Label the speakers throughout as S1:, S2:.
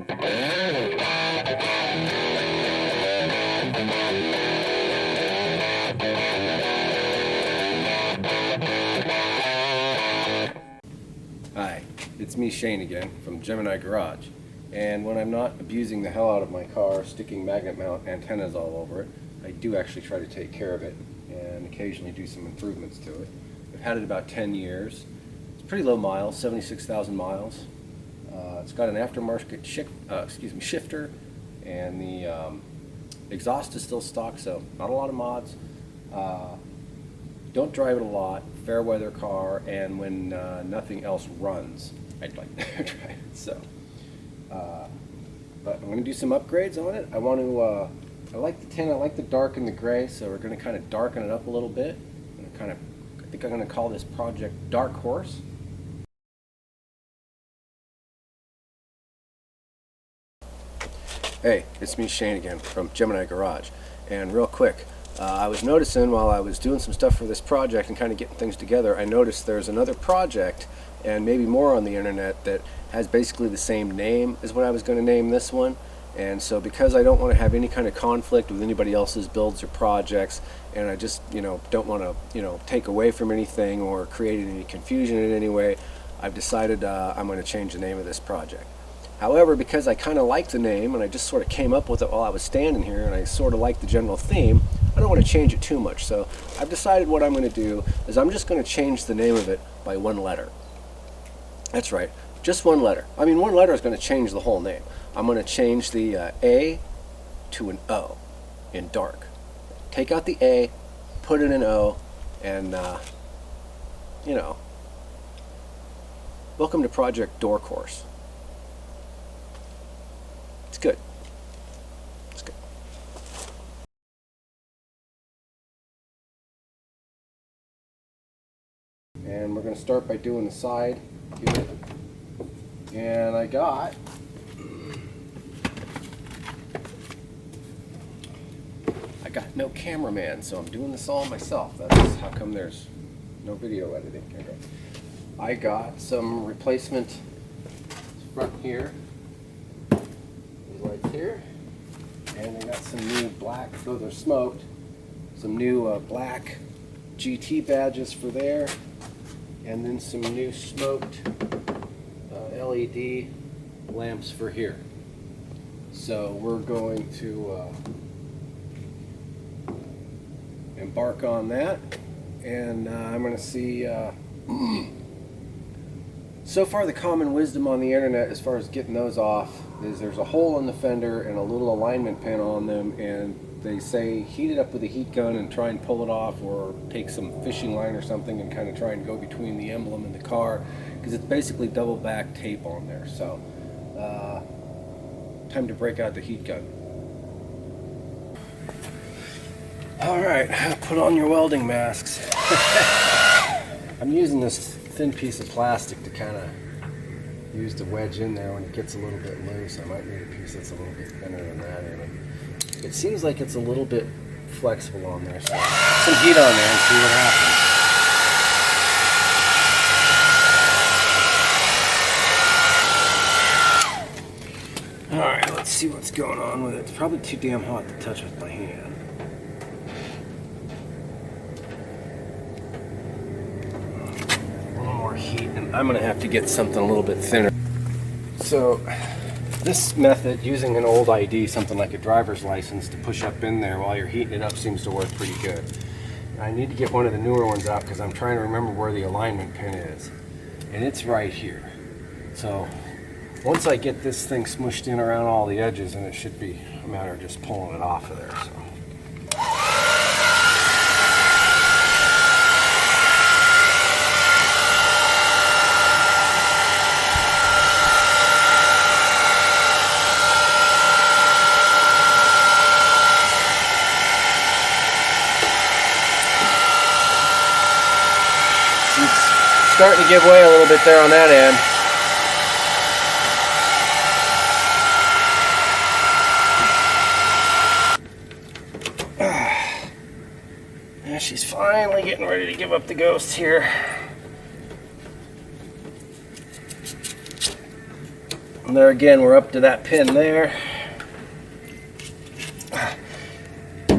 S1: Hi, it's me Shane again from Gemini Garage, and when I'm not abusing the hell out of my car, sticking magnet mount antennas all over it, I do actually try to take care of it and occasionally do some improvements to it. I've had it about 10 years. It's pretty low miles, 76,000 miles. It's got an aftermarket shifter, and the exhaust is still stock, so not a lot of mods. Don't drive it a lot, fair weather car, and when nothing else runs, I'd like to drive it. So, but I'm going to do some upgrades on it. I like the tin, I like the dark and the gray, so we're going to kind of darken it up a little bit. I think I'm going to call this project Dark Horse. Hey, it's me Shane again from Gemini Garage, and real quick, I was noticing while I was doing some stuff for this project and kind of getting things together, I noticed there's another project, and maybe more on the internet, that has basically the same name as what I was going to name this one. And so because I don't want to have any kind of conflict with anybody else's builds or projects, and I just don't want to take away from anything or create any confusion in any way, I've decided I'm going to change the name of this project. However, because I kind of like the name and I just sort of came up with it while I was standing here and I sort of like the general theme, I don't want to change it too much. So I've decided what I'm going to do is I'm just going to change the name of it by one letter. That's right, just one letter. I mean, one letter is going to change the whole name. I'm going to change the A to an O in dark. Take out the A, put in an O, and welcome to Project DORK Horse. It's good. It's good. And we're going to start by doing the side here. And I got no cameraman, so I'm doing this all myself. That's how come there's no video editing. Okay. I got some replacement front here. Lights here, and I got some new black, though they're smoked, some new black GT badges for there, and then some new smoked LED lamps for here. So we're going to embark on that, and I'm going to see so far the common wisdom on the internet as far as getting those off is there's a hole in the fender and a little alignment pin on them, and they say heat it up with a heat gun and try and pull it off, or take some fishing line or something and kind of try and go between the emblem and the car, because it's basically double back tape on there. So time to break out the heat gun. Alright, put on your welding masks. I'm using this thin piece of plastic to kind of use to wedge in there when it gets a little bit loose. I might need a piece that's a little bit thinner than that even. It seems like it's a little bit flexible on there, so some heat on there and see what happens. Alright, let's see what's going on with it. It's probably too damn hot to touch with my hand. Heat, and I'm going to have to get something a little bit thinner. So this method, using an old ID, something like a driver's license, to push up in there while you're heating it up seems to work pretty good. I need to get one of the newer ones out because I'm trying to remember where the alignment pin is, and it's right here. So once I get this thing smushed in around all the edges, and it should be a matter of just pulling it off of there. So starting to give way a little bit there on that end. Yeah, she's finally getting ready to give up the ghost here. And there again, we're up to that pin there.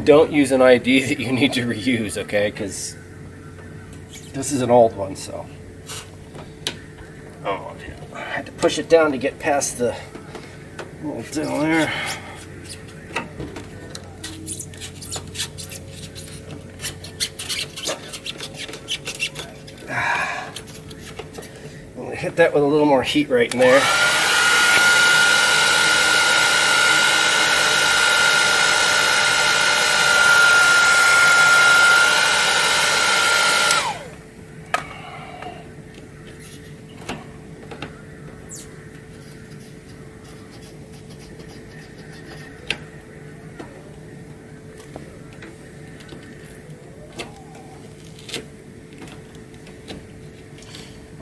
S1: Don't use an ID that you need to reuse, okay? Because this is an old one, so. Oh, I had to push it down to get past the little deal there. I'm gonna hit that with a little more heat right in there.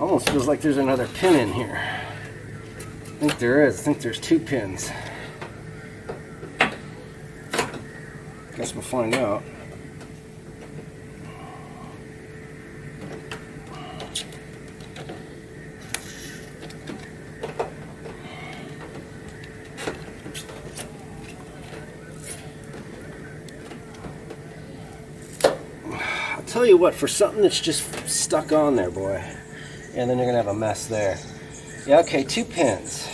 S1: Almost feels like there's another pin in here. I think there is. I think there's 2 pins. Guess we'll find out. I'll tell you what, for something that's just stuck on there, boy. And then you're gonna have a mess there. Yeah, okay, 2 pins.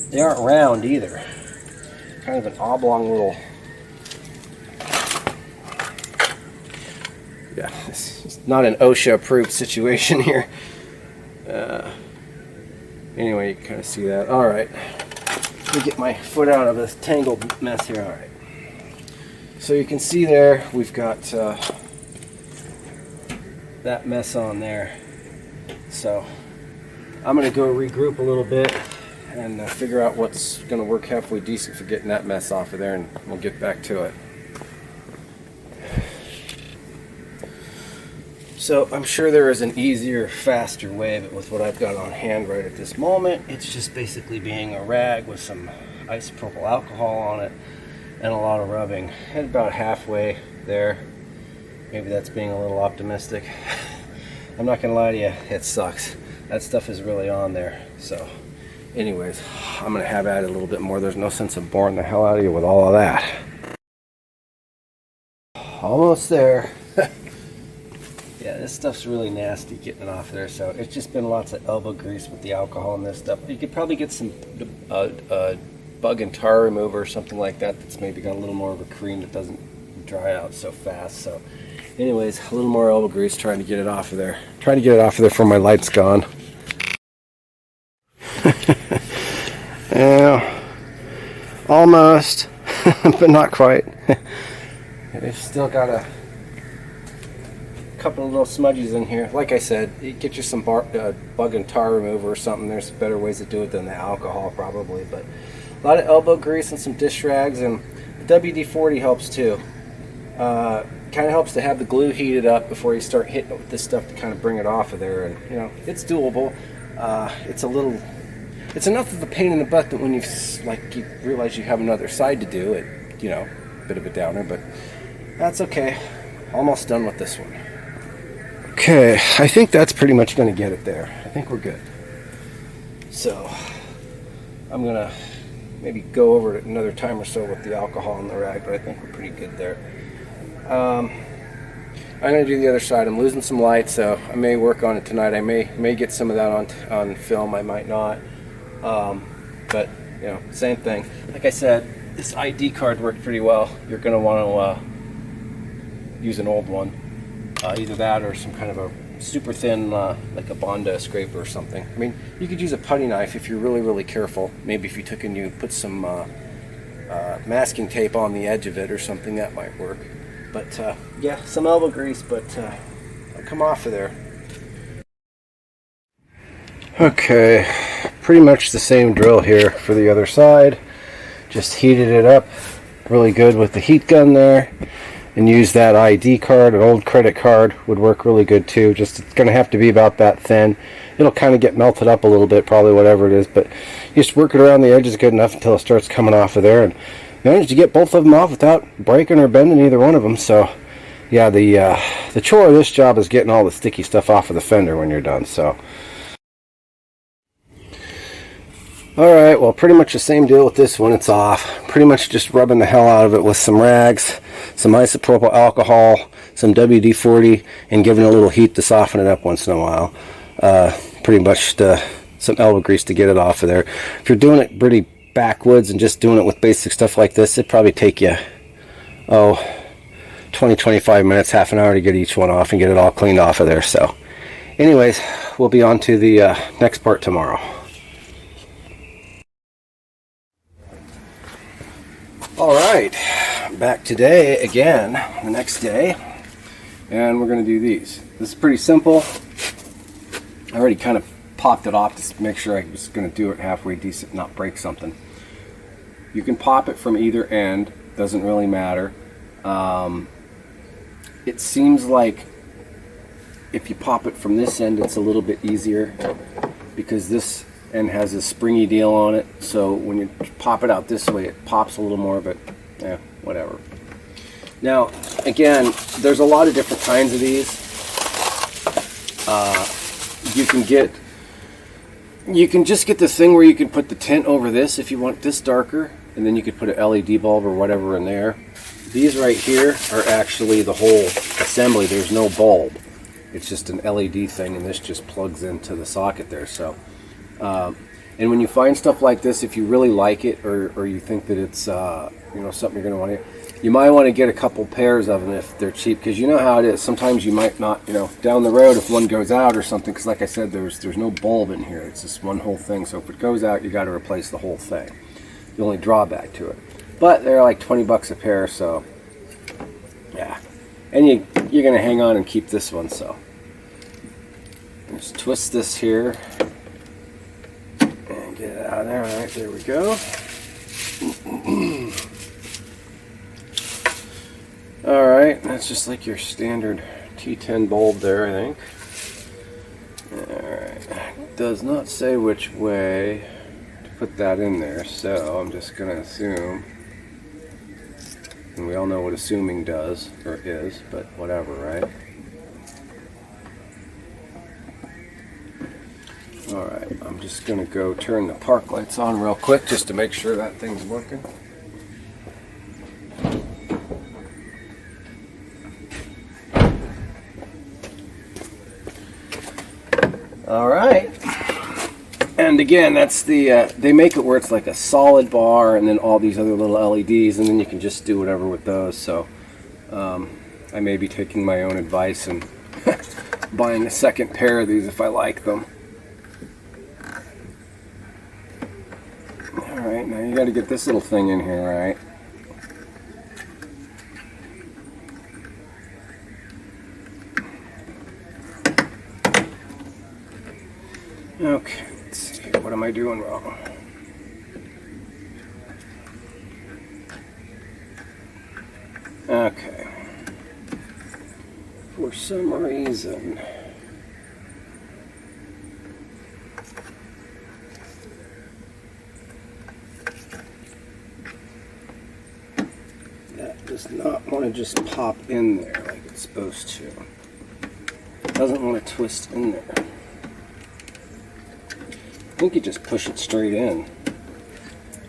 S1: They aren't round either. Kind of an oblong little. Yeah, it's not an OSHA-approved situation here. Anyway, you can kind of see that. All right, let me get my foot out of this tangled mess here. All right. So you can see there, we've got that mess on there. So I'm going to go regroup a little bit and figure out what's going to work halfway decent for getting that mess off of there, and we'll get back to it. So I'm sure there is an easier, faster way, but with what I've got on hand right at this moment, it's just basically being a rag with some isopropyl alcohol on it and a lot of rubbing. And about halfway there. Maybe that's being a little optimistic. I'm not gonna lie to you, it sucks. That stuff is really on there. So anyways, I'm gonna have at it a little bit more. There's no sense of boring the hell out of you with all of that. Almost there. Yeah, this stuff's really nasty getting it off there. So it's just been lots of elbow grease with the alcohol and this stuff. You could probably get some bug and tar remover or something like that that's maybe got a little more of a cream that doesn't dry out so fast. So anyways, a little more elbow grease trying to get it off of there. Trying to get it off of there before my light's gone. Yeah, almost, but not quite. I've still got a couple of little smudges in here. Like I said, you get you some bug and tar remover or something. There's better ways to do it than the alcohol probably, but a lot of elbow grease and some dish rags, and the WD-40 helps too. Kind of helps to have the glue heated up before you start hitting it with this stuff to kind of bring it off of there. And you know, it's doable. It's enough of a pain in the butt that when you realize you have another side to do it, you know, a bit of a downer, but that's okay. Almost done with this one. Okay, I think that's pretty much going to get it there. I think we're good. So I'm going to maybe go over it another time or so with the alcohol and the rag, but I think we're pretty good there. I'm going to do the other side. I'm losing some light, so I may work on it tonight. I may get some of that on film. I might not. But, you know, same thing. Like I said, this ID card worked pretty well. You're going to want to use an old one. Either that or some kind of a super thin, like a Bondo scraper or something. I mean, you could use a putty knife if you're really, really careful. Maybe if you took and you put some masking tape on the edge of it or something, that might work. But yeah, some elbow grease, but I'll come off of there. Okay, pretty much the same drill here for the other side. Just heated it up really good with the heat gun there. And use that ID card. An old credit card would work really good too. Just it's going to have to be about that thin. It'll kind of get melted up a little bit, probably, whatever it is, but you just work it around the edges good enough until it starts coming off of there, and manage to get both of them off without breaking or bending either one of them. So yeah, the chore of this job is getting all the sticky stuff off of the fender when you're done. So Alright, well, pretty much the same deal with this one. It's off. Pretty much just rubbing the hell out of it with some rags, some isopropyl alcohol, some WD-40, and giving it a little heat to soften it up once in a while. Pretty much some elbow grease to get it off of there. If you're doing it pretty backwoods and just doing it with basic stuff like this, it'd probably take you, 20-25 minutes, half an hour to get each one off and get it all cleaned off of there. So anyways, we'll be on to the next part tomorrow. Alright, back today again, the next day, and we're going to do these. This is pretty simple. I already kind of popped it off to make sure I was going to do it halfway decent, not break something. You can pop it from either end, doesn't really matter. It seems like if you pop it from this end, it's a little bit easier because this end has a springy deal on it, so when you pop it out this way it pops a little more, but yeah, whatever. Now again, there's a lot of different kinds of these. You can just get the thing where you can put the tint over this if you want this darker, and then you could put an LED bulb or whatever in there. These right here are actually the whole assembly. There's no bulb, it's just an LED thing, and this just plugs into the socket there. So and when you find stuff like this, if you really like it, or you think that it's something you're going to want to, you might want to get a couple pairs of them if they're cheap, because you know how it is. Sometimes you might not, down the road if one goes out or something, because like I said, there's no bulb in here. It's just one whole thing. So if it goes out, you got to replace the whole thing. The only drawback to it. But they're like 20 bucks a pair, so yeah. And you're going to hang on and keep this one. So just twist this here. Get it out of there. All right, there we go. All right, that's just like your standard T10 bulb there, I think. All right, does not say which way to put that in there, so I'm just gonna assume. And we all know what assuming does, or is, but whatever, right? Alright, I'm just going to go turn the park lights on real quick just to make sure that thing's working. Alright, and again, that's the, they make it where it's like a solid bar and then all these other little LEDs, and then you can just do whatever with those. So I may be taking my own advice and buying a second pair of these if I like them. Alright, now you got to get this little thing in here, right? Okay, let's see, what am I doing wrong? Okay. For some reason, that does not want to just pop in there like it's supposed to. It doesn't want to twist in there. I think you just push it straight in.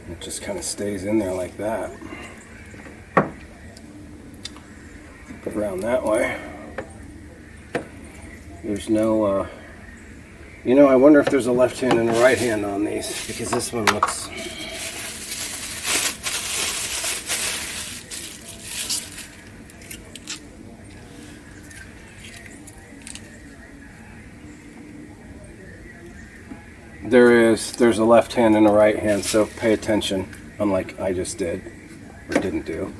S1: It just kind of stays in there like that. Put it around that way. There's no, I wonder if there's a left hand and a right hand on these, because this one looks... There's a left hand and a right hand, so pay attention, unlike I just did, or didn't do.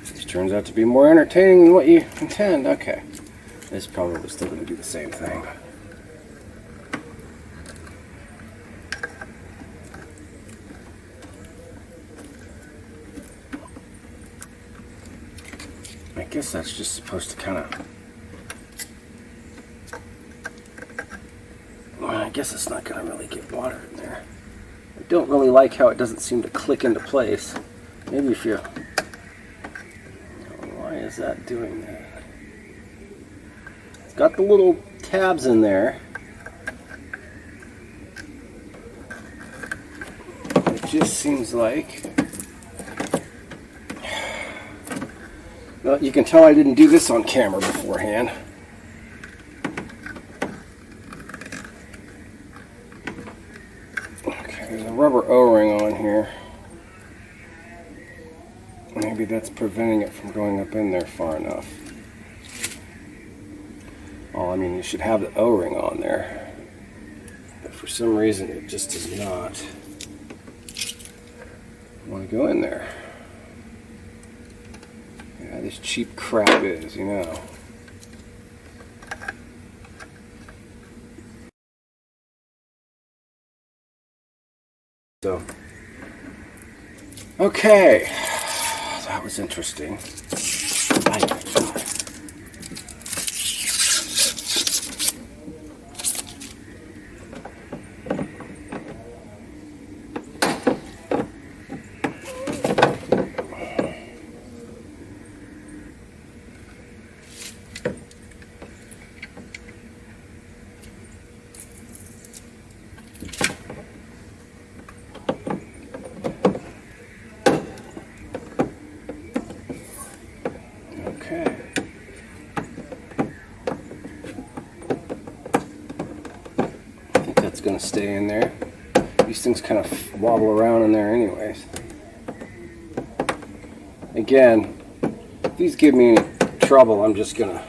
S1: This turns out to be more entertaining than what you intend. Okay. This probably still going to do the same thing. I guess that's just supposed to kind of... Well, I guess it's not going to really get water in there. I don't really like how it doesn't seem to click into place. Maybe if you... Why is that doing that? got the little tabs in there. It just seems like, well, you can tell I didn't do this on camera beforehand. Okay, there's a rubber O-ring on here. Maybe that's preventing it from going up in there far enough. Well, I mean, you should have the O-ring on there, but for some reason it just does not want to go in there. Yeah, this cheap crap is, you know. So, okay, that was interesting. Okay. I think that's going to stay in there. These things kind of wobble around in there anyways. Again, if these give me any trouble, I'm just going to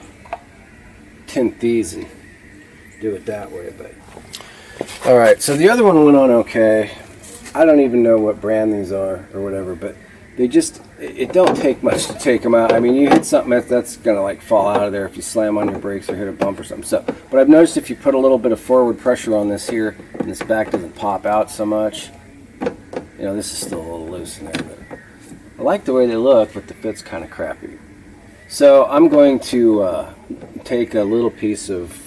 S1: tint these and do it that way. But alright, so the other one went on okay. I don't even know what brand these are or whatever, but they just, it don't take much to take them out. I mean, you hit something that's going to like fall out of there if you slam on your brakes or hit a bump or something. So, but I've noticed if you put a little bit of forward pressure on this here, and this back doesn't pop out so much. You know, this is still a little loose in there, but I like the way they look, but the fit's kind of crappy. So I'm going to take a little piece of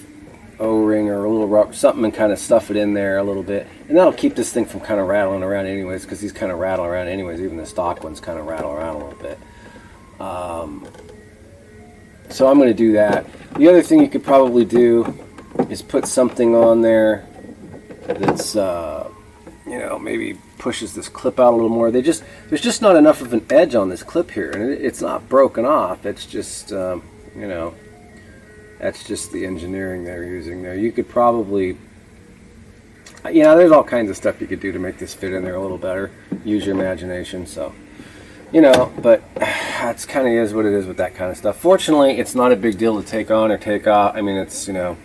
S1: O-ring or a little rubber, something, and kind of stuff it in there a little bit, and that'll keep this thing from kind of rattling around anyways, because these kind of rattle around anyways. Even the stock ones kind of rattle around a little bit. So I'm going to do that. The other thing you could probably do is put something on there that's you know, maybe pushes this clip out a little more. There's just not enough of an edge on this clip here, and it's not broken off. It's just you know, that's just the engineering they're using there. You could probably, you know, there's all kinds of stuff you could do to make this fit in there a little better. Use your imagination. So, you know, but that's kind of is what it is with that kind of stuff. Fortunately, it's not a big deal to take on or take off. I mean, it's, you know,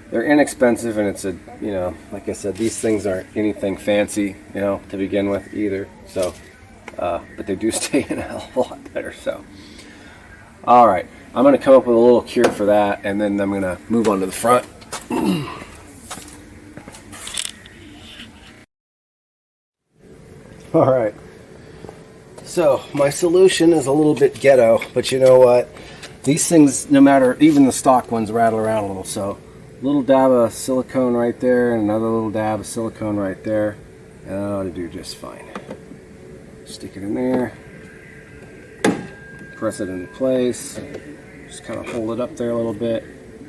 S1: they're inexpensive, and it's a, you know, like I said, these things aren't anything fancy, you know, to begin with either. So, but they do stay in a hell of a lot better. So, all right. I'm going to come up with a little cure for that, and then I'm going to move on to the front. All right. So my solution is a little bit ghetto, but you know what? These things, no matter, even the stock ones, rattle around a little. So a little dab of silicone right there, and another little dab of silicone right there, and that ought to do just fine. Stick it in there. Press it into place. Just kind of hold it up there a little bit,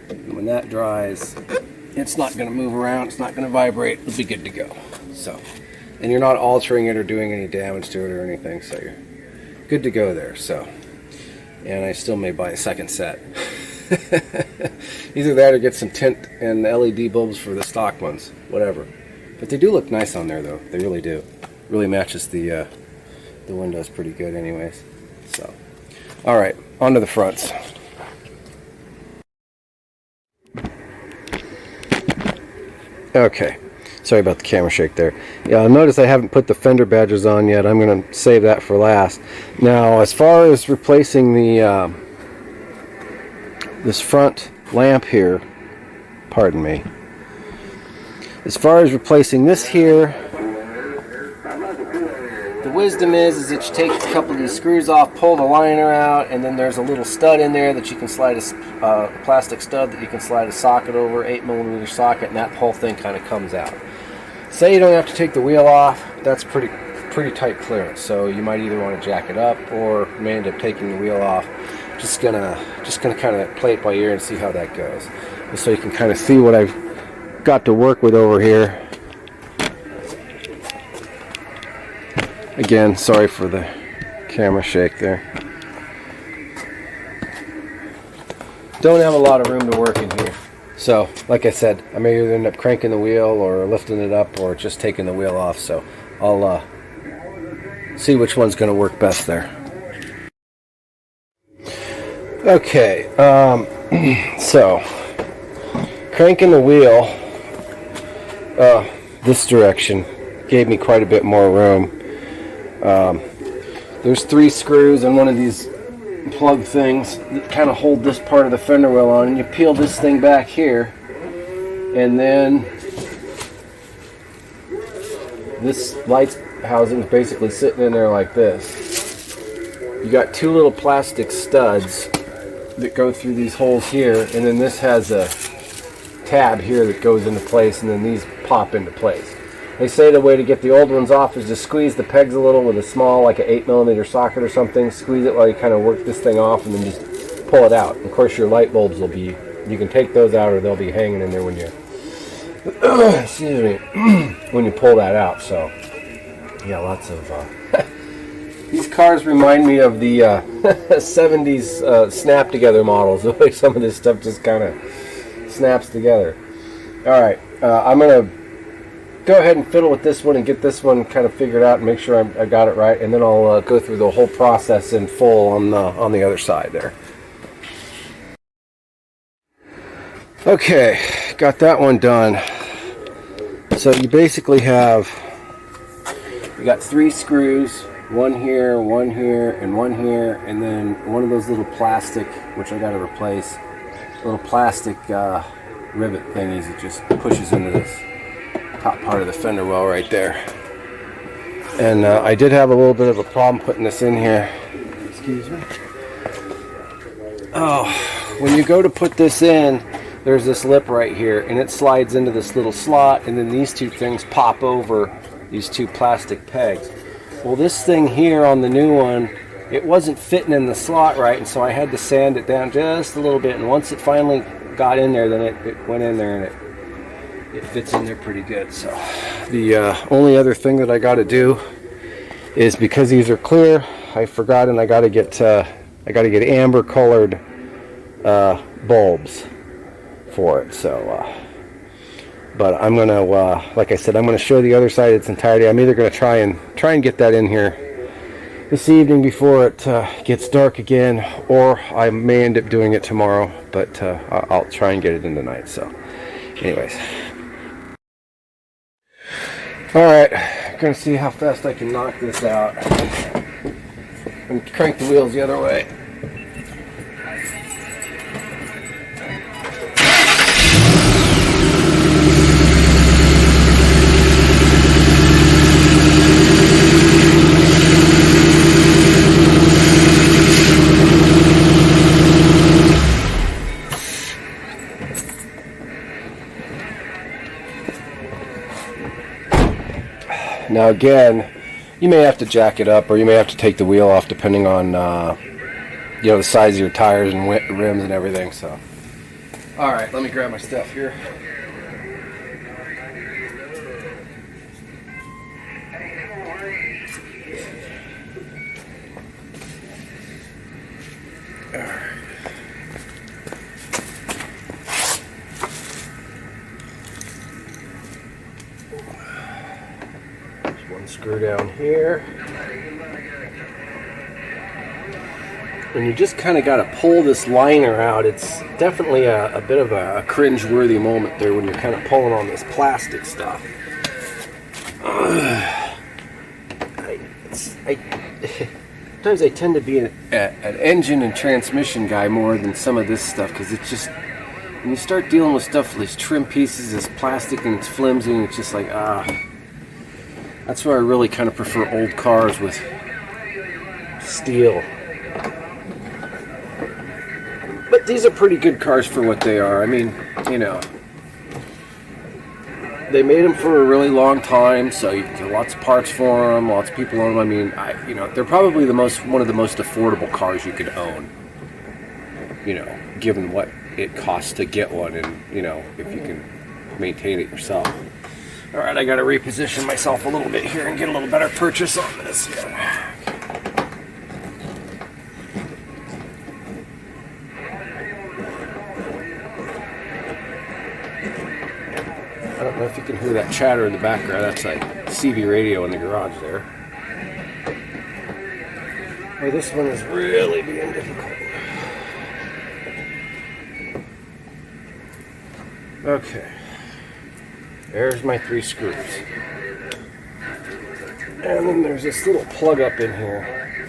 S1: and when that dries, it's not going to move around, it's not going to vibrate, it'll be good to go. So, and you're not altering it or doing any damage to it or anything, so you're good to go there. So, and I still may buy a second set. Either that or get some tint and LED bulbs for the stock ones, whatever. But they do look nice on there though, they really do. Really matches the windows pretty good anyways. So, alright, on to the fronts. Okay, sorry about the camera shake there. Yeah, notice I haven't put the fender badges on yet. I'm going to save that for last. Now, as far as replacing the this front lamp here, pardon me. As far as replacing this here, the wisdom is that you take a couple of these screws off, pull the liner out, and then there's a little stud in there that you can slide a plastic stud that you can slide a socket over, 8mm socket, and that whole thing kind of comes out. Say you don't have to take the wheel off, that's pretty tight clearance, so you might either want to jack it up or may end up taking the wheel off just gonna kind of play it by ear and see how that goes, just so you can kind of see what I've got to work with over here. Again, sorry for the camera shake there. Don't have a lot of room to work in here. So, like I said, I may either end up cranking the wheel or lifting it up or just taking the wheel off. So, I'll see which one's going to work best there. Okay, so, cranking the wheel this direction gave me quite a bit more room. There's 3 screws and one of these plug things that kind of hold this part of the fender well on, and you peel this thing back here, and then this light housing is basically sitting in there like this. You got 2 little plastic studs that go through these holes here, and then this has a tab here that goes into place, and then these pop into place. They say the way to get the old ones off is to squeeze the pegs a little with a small, like an 8mm socket or something. Squeeze it while you kind of work this thing off, and then just pull it out. Of course, your light bulbs will be, you can take those out or they'll be hanging in there when you, excuse me, when you pull that out. So, yeah, lots of, these cars remind me of the 70s snap-together models. The way some of this stuff just kind of snaps together. All right, I'm going to go ahead and fiddle with this one and get this one kind of figured out and make sure I got it right, and then I'll go through the whole process in full on the other side there. Okay, got that one done. So you basically have, you got 3 screws, one here, and one here, and then one of those little plastic, which I got to replace, little plastic rivet thingies that just pushes into this top part of the fender well right there. And I did have a little bit of a problem putting this in here. Excuse me. Oh, when you go to put this in, there's this lip right here, and it slides into this little slot, and then these 2 things pop over these 2 plastic pegs. Well, this thing here on the new one, it wasn't fitting in the slot right, and so I had to sand it down just a little bit, and once it finally got in there, then it went in there, and it fits in there pretty good. So the only other thing that I got to do is, because these are clear, I forgot, and I got to get amber colored bulbs for it. So but I'm gonna like I said, I'm gonna show the other side its entirety. I'm either gonna try and get that in here this evening before it gets dark again, or I may end up doing it tomorrow, but I'll try and get it in tonight. So anyways, alright, I'm going to see how fast I can knock this out and crank the wheels the other way. Now again, you may have to jack it up, or you may have to take the wheel off depending on the size of your tires and rims and everything. So, all right, let me grab my stuff here. All right. Screw down here, and you just kind of got to pull this liner out. It's definitely a bit of a cringe-worthy moment there when you're kind of pulling on this plastic stuff. Sometimes I tend to be an engine and transmission guy more than some of this stuff, because it's just, when you start dealing with stuff, these trim pieces, this plastic, and it's flimsy, and it's just like, that's why I really kind of prefer old cars with steel. But these are pretty good cars for what they are. I mean, they made them for a really long time, so you can get lots of parts for them, lots of people own them. I mean, they're probably one of the most affordable cars you could own. you know, given what it costs to get one, and you know, if you can maintain it yourself. All right, I got to reposition myself a little bit here and get a little better purchase on this. I don't know if you can hear that chatter in the background. That's like CB radio in the garage there. Oh, this one is really being difficult. Okay. There's my 3 screws. And then there's this little plug up in here.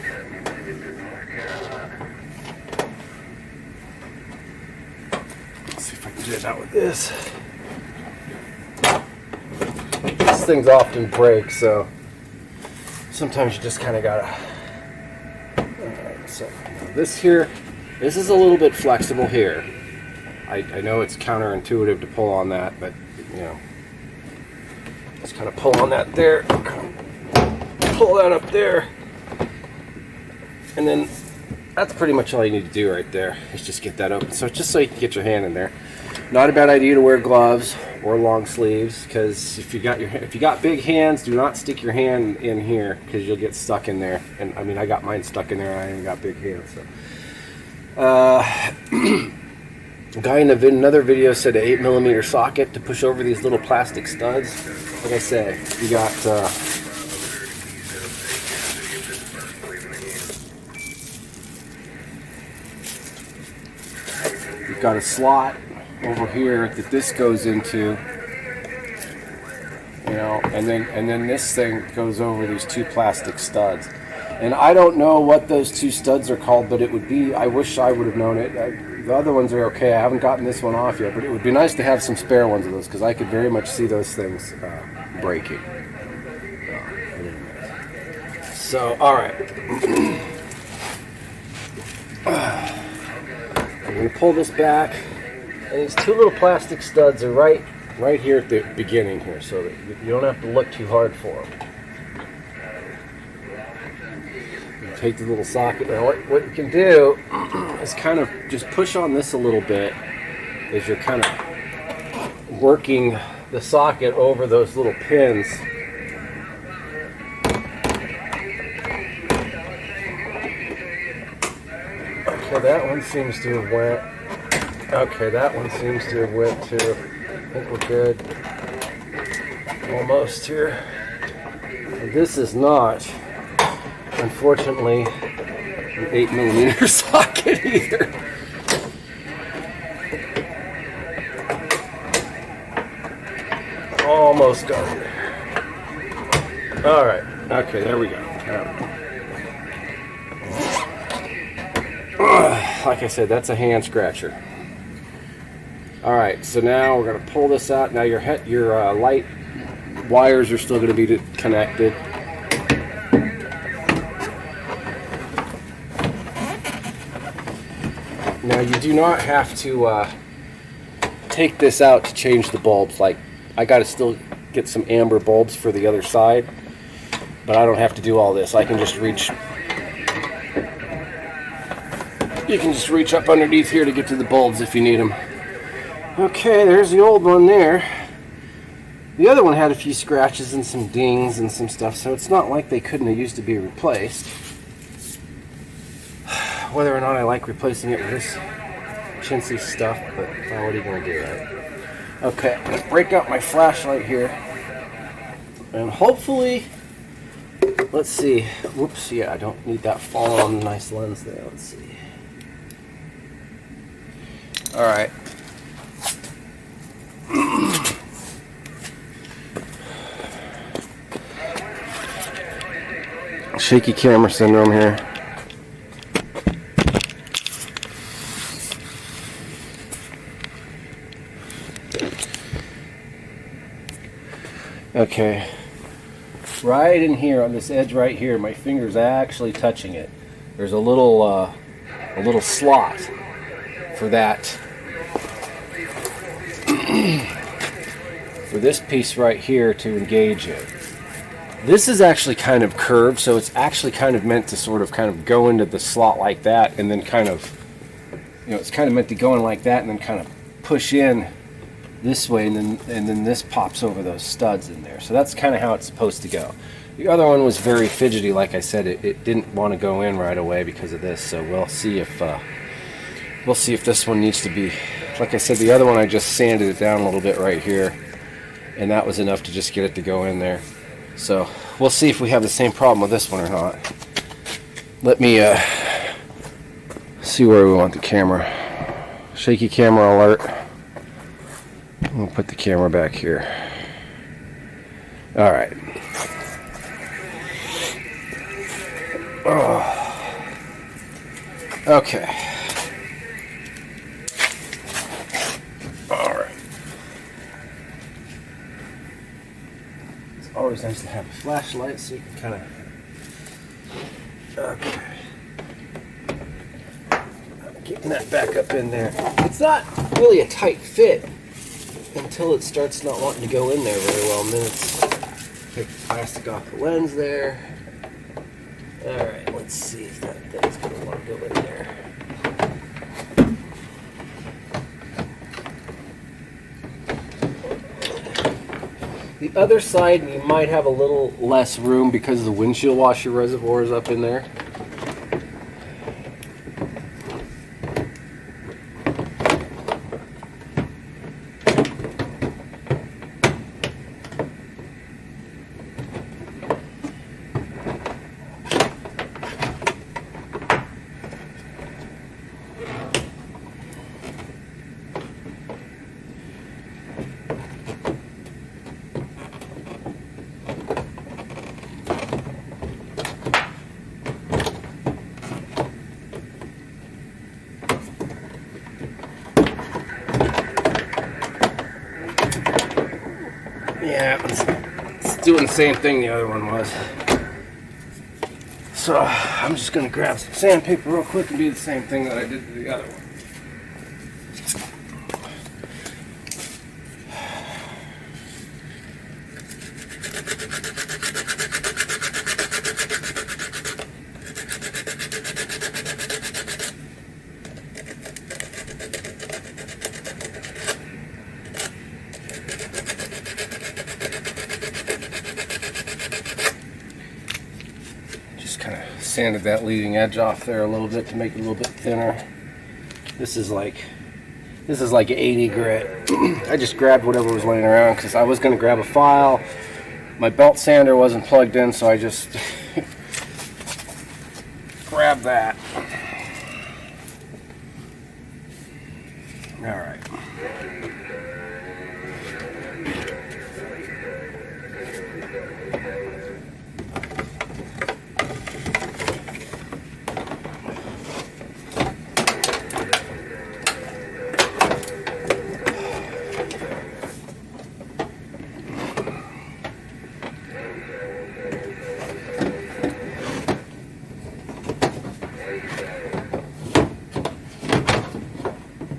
S1: Let's see if I can get it out with this. These things often break, so sometimes you just kind of gotta. Alright, so this here, this is a little bit flexible here. I know it's counterintuitive to pull on that, but you know, just kind of pull on that there, pull that up there, and then that's pretty much all you need to do right there, is just get that open. So just so you can get your hand in there. Not a bad idea to wear gloves or long sleeves, because if you got big hands, do not stick your hand in here, because you'll get stuck in there. And I mean, I got mine stuck in there. I ain't got big hands. So. A guy in another video said an 8mm socket to push over these little plastic studs. Like I said, you got you've got a slot over here that this goes into, you know, and then this thing goes over these 2 plastic studs. And I don't know what those 2 studs are called, but it would be, I wish I would have known it. The other ones are okay. I haven't gotten this one off yet, but it would be nice to have some spare ones of those, because I could very much see those things breaking. So, all right. I'm going to pull this back, and these 2 little plastic studs are right here at the beginning here, so that you don't have to look too hard for them. Take the little socket. Now what you can do is kind of just push on this a little bit as you're kind of working the socket over those little pins. Okay, that one seems to have went. Okay, that one seems to have went too. I think we're good. Almost here. And this is not, unfortunately, an 8mm socket either. Almost got it. All right. Okay, there we go. Like I said, that's a hand scratcher. All right, so now we're going to pull this out. Now your light wires are still going to be connected. Now you do not have to take this out to change the bulbs. Like, I got to still get some amber bulbs for the other side, but I don't have to do all this. I can just reach. You can just reach up underneath here to get to the bulbs if you need them. Okay, there's the old one there. The other one had a few scratches and some dings and some stuff, so it's not like they couldn't have used to be replaced. Whether or not I like replacing it with this chintzy stuff, but what are you going to do, right? Okay, I'm going to break out my flashlight here. And hopefully, let's see. Whoops, yeah, I don't need that fall on the nice lens there. Let's see. All right. Shaky camera syndrome here. Okay, right in here on this edge right here, my finger's actually touching it. There's a little slot for that, for this piece right here to engage it. This is actually kind of curved, so it's actually kind of meant to sort of kind of go into the slot like that, and then kind of it's kind of meant to go in like that and then kind of push in this way, and then this pops over those studs in there. So that's kind of how it's supposed to go. The other one was very fidgety. Like I said, it didn't want to go in right away because of this. So we'll see if this one needs to be. Like I said, the other one I just sanded it down a little bit right here, and that was enough to just get it to go in there. So we'll see if we have the same problem with this one or not. Let me see where we want the camera. Shaky camera alert. We'll put the camera back here. All right. Oh. Okay. All right. It's always nice to have a flashlight so you can kind of. Okay. Getting that back up in there. It's not really a tight fit until it starts not wanting to go in there very well. And then it's take the plastic off the lens there. Alright, let's see if that thing's going to want to go in there. The other side, you might have a little less room because the windshield washer reservoir is up in there. Yeah, it's doing the same thing the other one was. So I'm just going to grab some sandpaper real quick and do the same thing that I did to the other one. Kind of sanded that leading edge off there a little bit to make it a little bit thinner. This is like 80 grit. I just grabbed whatever was laying around because I was going to grab a file. My belt sander wasn't plugged in, so I just grabbed that. All right.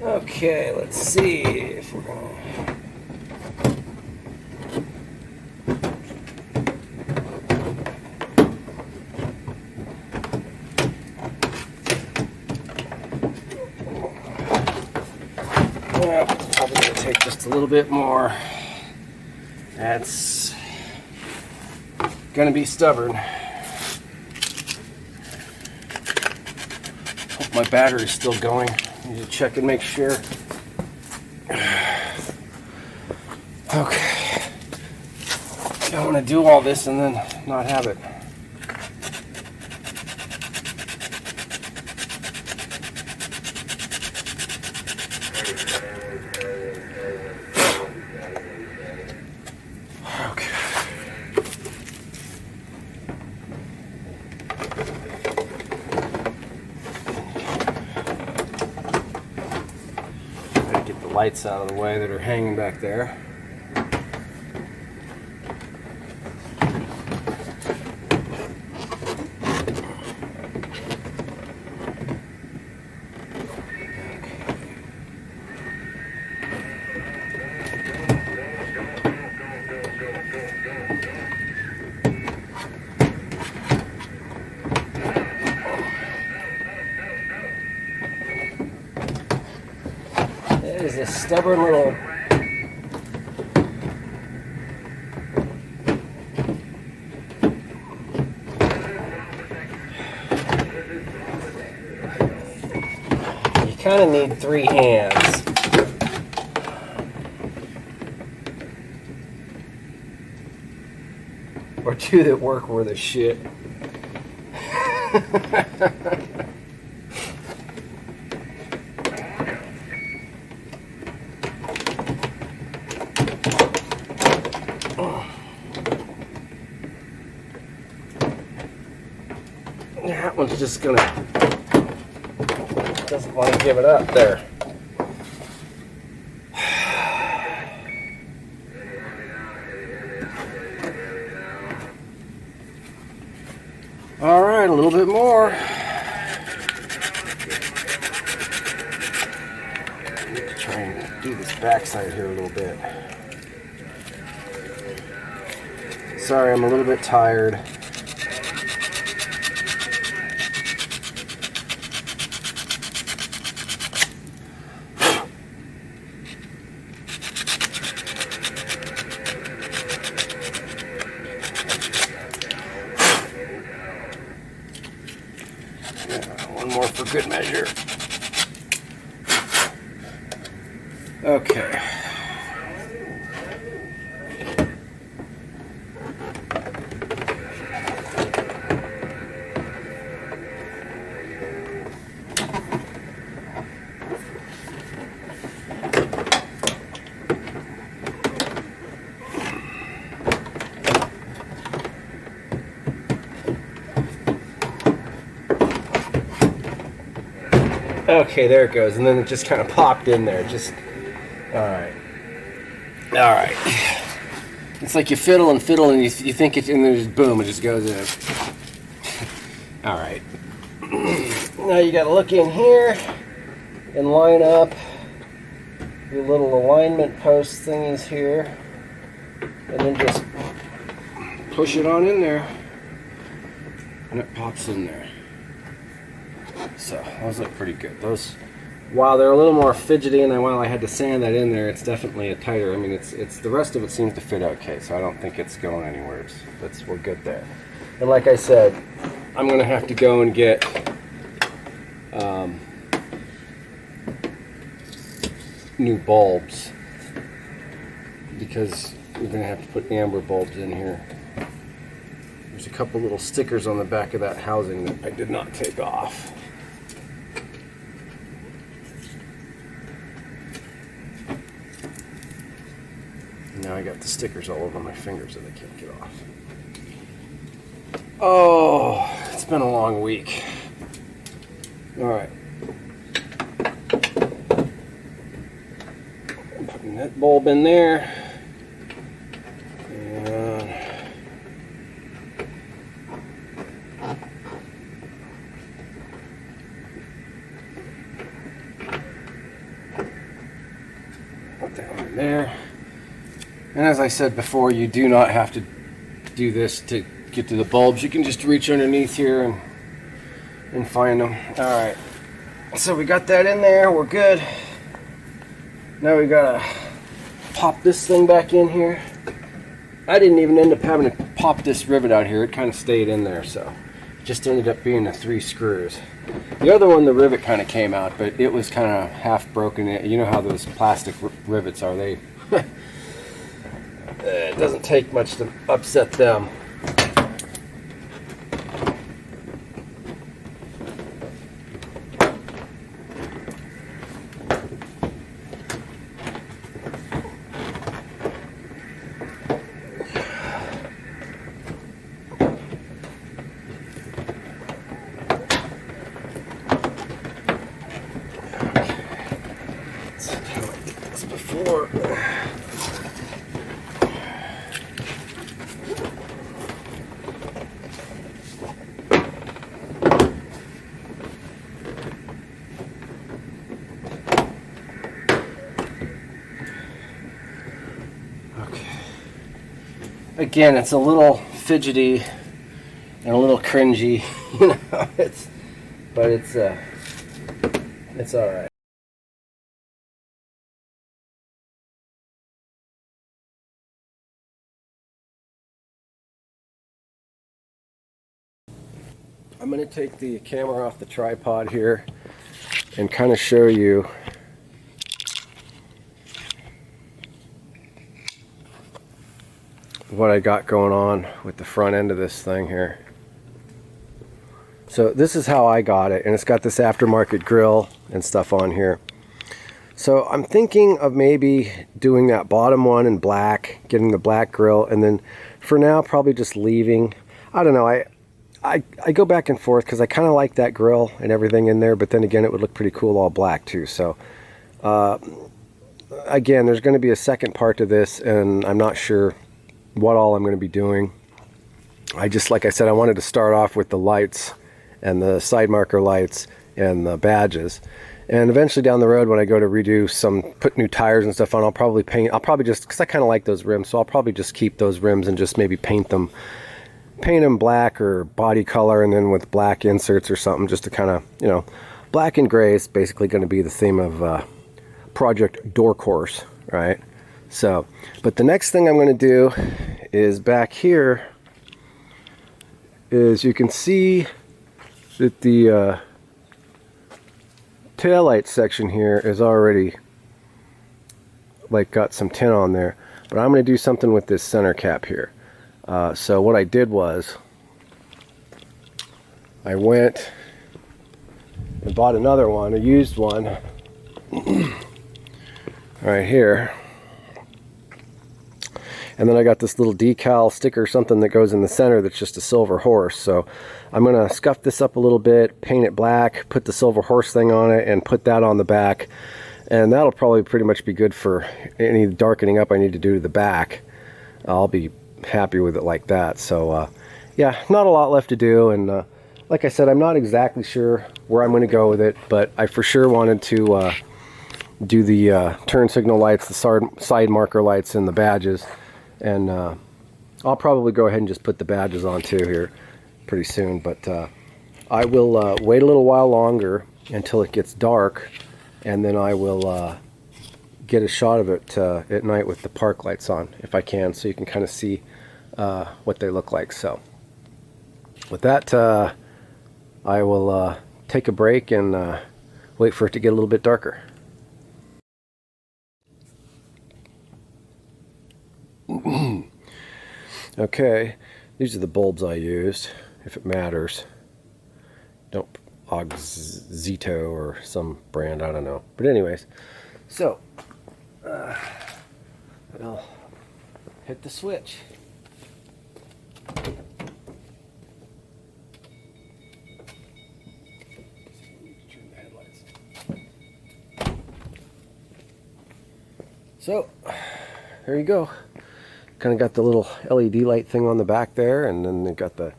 S1: Okay, let's see if we're gonna. Well, probably gonna take just a little bit more. That's gonna be stubborn. Hope my battery's still going. Need to check and make sure. Okay. I don't want to do all this and then not have it. Lights out of the way that are hanging back there. is this stubborn little... You kind of need 3 hands. Or 2 that work worth a shit. That one's just gonna, doesn't want to give it up there. All right, a little bit more. I need to try and do this backside here a little bit. Sorry, I'm a little bit tired. One more for good measure. Okay. Okay, there it goes, and then it just kind of popped in there. Just all right. It's like you fiddle and fiddle, and you think it, and then just boom, it just goes in. All right. Now you got to look in here and line up your little alignment post thingies here, and then just push it on in there, and it pops in there. So those look pretty good. Those, while they're a little more fidgety, and while I had to sand that in there, it's definitely a tighter. I mean, it's the rest of it seems to fit okay, so I don't think it's going anywhere. We're good there. And like I said, I'm gonna have to go and get new bulbs, because we're gonna have to put amber bulbs in here. There's a couple little stickers on the back of that housing that I did not take off. Now I got the stickers all over my fingers that I can't get off. Oh, it's been a long week. All right. I'm putting that bulb in there. And put that one in there. And as I said before, you do not have to do this to get to the bulbs. You can just reach underneath here and find them. All right, so we got that in there. We're good. Now we gotta pop this thing back in here. I didn't even end up having to pop this rivet out here. It kind of stayed in there, so it just ended up being the 3 screws. The other one, the rivet kind of came out, but it was kind of half broken. You know how those plastic rivets are. They it doesn't take much to upset them. Before. Okay. Again, it's a little fidgety and a little cringy, you know. But it's all right. I'm going to take the camera off the tripod here and kind of show you what I got going on with the front end of this thing here. So this is how I got it, and it's got this aftermarket grill and stuff on here. So I'm thinking of maybe doing that bottom one in black, getting the black grill, and then for now probably just leaving. I don't know, I go back and forth because I kind of like that grill and everything in there, but then again it would look pretty cool all black too. So again, there's going to be a second part to this, and I'm not sure what all I'm going to be doing. I just, like I said, I wanted to start off with the lights and the side marker lights and the badges, and eventually down the road when I go to redo put new tires and stuff on, I'll probably just, because I kind of like those rims, so I'll probably just keep those rims and just maybe paint them black or body color, and then with black inserts or something, just to kind of, you know, black and gray is basically going to be the theme of Project DORK, right? So, but the next thing I'm going to do is back here is you can see that the taillight section here is already like got some tint on there, but I'm going to do something with this center cap here. So what I did was I went and bought another one, a used one right here, and then I got this little decal sticker, something that goes in the center that's just a silver horse. So I'm gonna scuff this up a little bit, paint it black, put the silver horse thing on it, and put that on the back, and that'll probably pretty much be good for any darkening up I need to do to the back. I'll be happy with it like that. So yeah, not a lot left to do, and like I said, I'm not exactly sure where I'm going to go with it, but I for sure wanted to do the turn signal lights, the side marker lights, and the badges, and I'll probably go ahead and just put the badges on too here pretty soon. But I will wait a little while longer until it gets dark, and then I will get a shot of it at night with the park lights on if I can, so you can kind of see what they look like. So with that, I will take a break and wait for it to get a little bit darker. Okay, these are the bulbs I used, if it matters. Don't Zito or some brand, I don't know. But anyways, so I'll hit the switch. So there you go. Kind of got the little LED light thing on the back there, and then they got the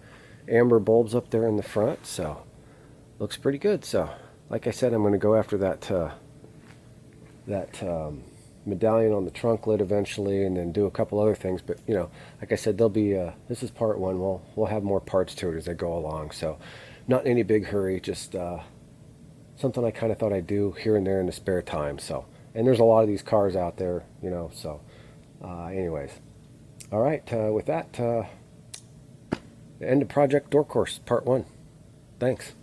S1: amber bulbs up there in the front. So looks pretty good. So like I said, I'm going to go after that medallion on the trunk lid eventually, and then do a couple other things. But you know, like I said, there'll be this is part one. We'll have more parts to it as I go along. So not in any big hurry, just something I kind of thought I'd do here and there in the spare time. So, and there's a lot of these cars out there, you know. So anyways, all right, with that, the end of Project DORK part 1. Thanks.